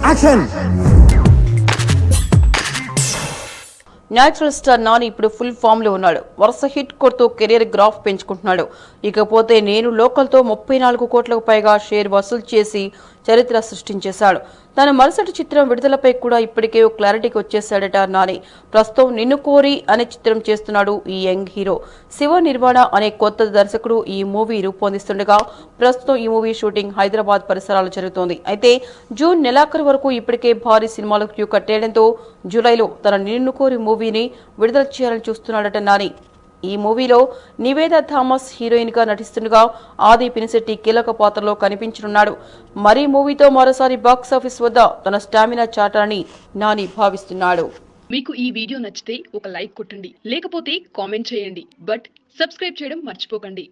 Action. Natural star Nani ఇప్పుడు full form లో ఉన్నాడు. వరుస హిట్ కొడుతూ కెరీర్ గ్రాఫ్ పెంచుకుంటున్నాడు. ఇకపోతే నేను లోకల్తో 34 కోట్లకు పైగా షేర్ వసూలు చేసి చరిత్ర సృష్టించేశాడు. తన మరుసటి చిత్రం విడుదలపై కూడా ఇప్పటికే క్లారిటీకి వచ్చేశాడట నాని. ప్రస్తుతం నిన్ను కోరి అనే చిత్రం చేస్తున్నాడు ఈ యంగ్ హీరో. శివ నిర్వాణ అనే కొత్త దర్శకుడు ఈ మూవీ రూపొందిస్తుండగా ప్రస్తుతం ఈ మూవీ షూటింగ్ హైదరాబాద్ పరిసరాలు జరుగుతోంది. అయితే జూన్ నెలాఖరు వరకు ఇప్పటికే భారీ సినిమాలకు క్యూ కట్టేయడంతో జూలైలో తన నిన్ను కోరి మూవీని విడుదల చేయాలని చూస్తున్నాడట నాని. ఈ మూవీలో నివేద థామస్ హీరోయిన్ గా నటిస్తుండగా ఆది పినిశెట్టి కీలక పాత్రలో కనిపించనున్నాడు. మరి మూవీతో మరోసారి బాక్సాఫీస్ వద్ద తన స్టామినా చాటాలని నాని భావిస్తున్నాడు. మీకు ఈ వీడియో నచ్చితే ఒక లైక్ కొట్టండి, లేకపోతే కామెంట్ చేయండి. బట్ సబ్స్క్రైబ్ చేయడం మర్చిపోకండి.